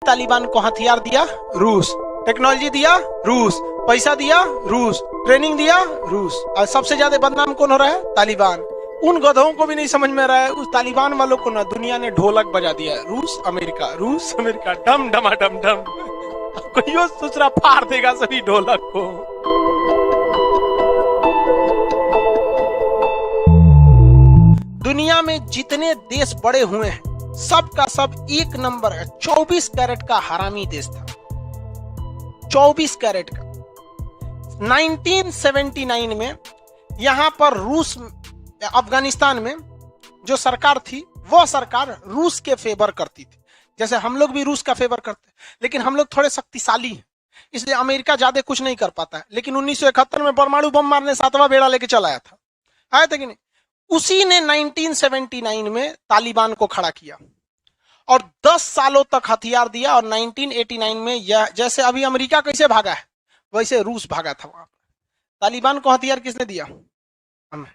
तालिबान को हथियार दिया रूस, टेक्नोलॉजी दिया रूस, पैसा दिया रूस, ट्रेनिंग दिया रूस, और सबसे ज्यादा बदनाम कौन हो रहा है? तालिबान। उन गधों को भी नहीं समझ में रहा है, उस तालिबान वालों को ना दुनिया ने ढोलक बजा दिया है। रूस अमेरिका, रूस अमेरिका, डम डमा डम डम। कोई दूसरा फाड़ देगा सभी ढोलक को। दुनिया में जितने देश बड़े हुए हैं सब का सब एक नंबर है। 24 कैरेट का हरामी देश था, 24 कैरेट का। 1979 में यहां पर रूस, अफगानिस्तान में जो सरकार थी वो सरकार रूस के फेवर करती थी। जैसे हम लोग भी रूस का फेवर करते हैं, लेकिन हम लोग थोड़े शक्तिशाली हैं, इसलिए अमेरिका ज्यादा कुछ नहीं कर पाता है। लेकिन 1971 में परमाणु बम मारने 7वां बेड़ा लेके चला आया था, आया था कि नहीं? उसी ने 1979 में तालिबान को खड़ा किया और 10 सालों तक हथियार दिया। और 1989 में यह, जैसे अभी अमेरिका कैसे भागा है वैसे रूस भागा था वहां पर। तालिबान को हथियार किसने दिया? हमें।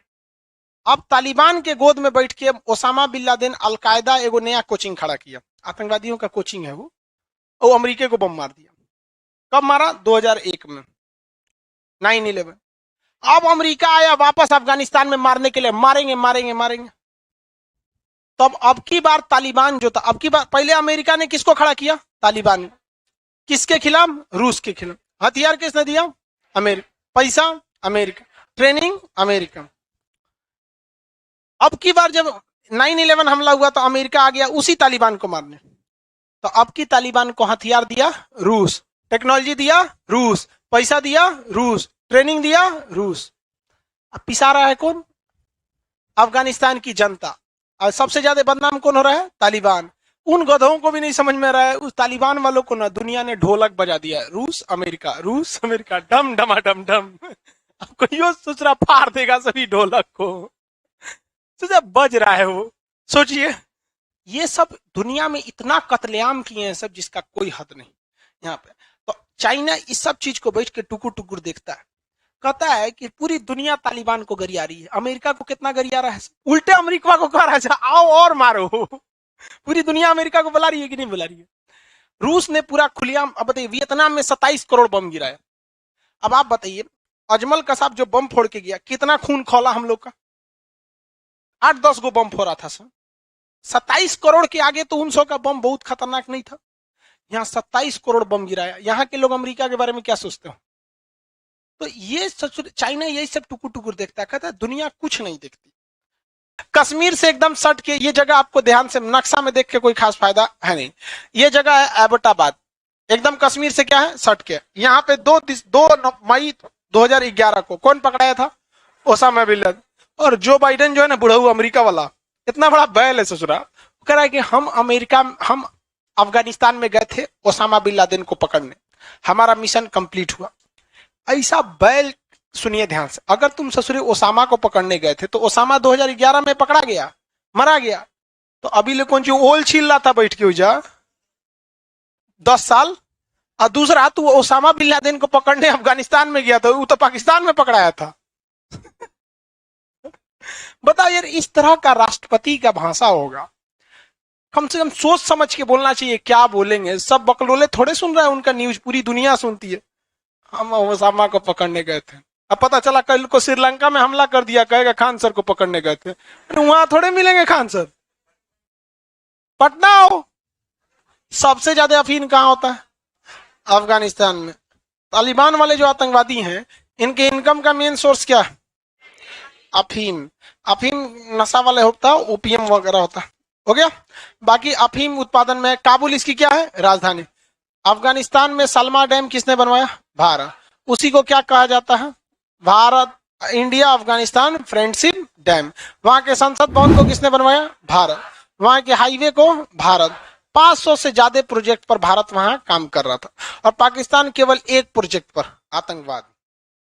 अब तालिबान के गोद में बैठ के ओसामा बिन लादेन, अलकायदा एगो नया कोचिंग खड़ा किया, आतंकवादियों का कोचिंग है वो अमेरिका को बम मार दिया। कब मारा? 2001 में, 9/11। अब अमेरिका आया वापस अफगानिस्तान में मारने के लिए, मारेंगे मारेंगे मारेंगे। तब अब की बार तालिबान जो था, अब की बार, पहले अमेरिका ने किसको खड़ा किया? तालिबान। किसके खिलाफ? रूस के खिलाफ। हथियार किसने दिया? अमेरिका। पैसा? अमेरिका। ट्रेनिंग? अमेरिका। अब की बार जब 9/11 हमला हुआ तो अमेरिका आ गया उसी तालिबान को मारने। तो अब की तालिबान को हथियार दिया रूस, टेक्नोलॉजी दिया रूस, पैसा दिया रूस, ट्रेनिंग दिया रूस। अब पिसा रहा है कौन? अफगानिस्तान की जनता। और सबसे ज्यादा बदनाम कौन हो रहा है? तालिबान। उन गधों को भी नहीं समझ में रहा है, उस तालिबान वालों को ना दुनिया ने ढोलक बजा दिया है। रूस अमेरिका, रूस अमेरिका, डम डमा डम डम। अब कोई दूसरा फाड़ देगा सभी ढोलक को। तो बज रहा है वो। सोचिए, ये सब दुनिया में इतना कत्लेआम किए हैं सब, जिसका कोई हद नहीं यहाँ पे। तो चाइना इस सब चीज को बैठ के टुकुर टुकुर देखता है, कहता है कि पूरी दुनिया तालिबान को गरिया रही है। अमेरिका को कितना गरिया रहा है? उल्टे अमेरिका को कह रहा है आओ और मारो। पूरी दुनिया अमेरिका को बुला रही है कि नहीं बुला रही है? रूस ने पूरा खुलेआम, अब बताइए, वियतनाम में 27 करोड़ बम गिराया। अब आप बताइए, अजमल कसाब जो बम फोड़ के गया, कितना खून खौला हम लोग का? 8-10 गो बम फोड़ा था सर। 27 करोड़ के आगे तो 900 का बम बहुत खतरनाक नहीं था। यहाँ 27 करोड़ बम गिराया। यहाँ के लोग अमेरिका के बारे में क्या सोचते हो? तो ये चाइना यही सब टुकुर टुकुर देखता है, कहता है दुनिया कुछ नहीं देखती। कश्मीर से एकदम सट के ये जगह, आपको ध्यान से नक्शा में देख के कोई खास फायदा है नहीं। ये जगह है एबटाबाद, एकदम कश्मीर से क्या है सट के। यहाँ पे 2 मई 2011 को कौन पकड़ाया था? Osama bin Laden. और जो बाइडेन जो है ना, बुढ़ऊ अमेरिका वाला, इतना बड़ा बैल है ससुरा, कह रहा है कि हम अफगानिस्तान में गए थे ओसामा बिन लादेन को पकड़ने, हमारा मिशन कंप्लीट हुआ। ऐसा बैल। सुनिए ध्यान से, अगर तुम ससुरे ओसामा को पकड़ने गए थे तो ओसामा 2011 में पकड़ा गया, मरा गया, तो अभी ले कौन सी ओल छील रहा था बैठ के उजा 10 साल। और दूसरा, तू ओसामा बिन लादेन को पकड़ने अफगानिस्तान में गया था, वो तो पाकिस्तान में पकड़ाया था। बताओ यार, इस तरह का राष्ट्रपति का भाषा होगा? कम से कम सोच समझ के बोलना चाहिए, क्या बोलेंगे। सब बकलोले थोड़े सुन रहा है उनका न्यूज, पूरी दुनिया सुनती है। हम ओसामा को पकड़ने गए थे, अब पता चला कल को श्रीलंका में हमला कर दिया, कहेगा खान सर को पकड़ने गए थे। वहां थोड़े मिलेंगे खान सर, पटना हो। सबसे ज्यादा अफीम कहाँ होता है? अफगानिस्तान में। तालिबान वाले जो आतंकवादी हैं, इनके इनकम का मेन सोर्स क्या है? अफीम। अफीम नशा वाले होता है, ओपीएम वगैरह होता है। हो गया। बाकी अफीम उत्पादन में काबुल इसकी क्या है? राजधानी। अफगानिस्तान में सलमा डैम किसने बनवाया? भारत। उसी को क्या कहा जाता है? Bharat India Afghanistan friendship dam. वहां के संसद भवन को किसने बनवाया? भारत। वहां के हाईवे को भारत। 500 से ज्यादा प्रोजेक्ट पर भारत वहां काम कर रहा था, और पाकिस्तान केवल एक प्रोजेक्ट पर, आतंकवाद।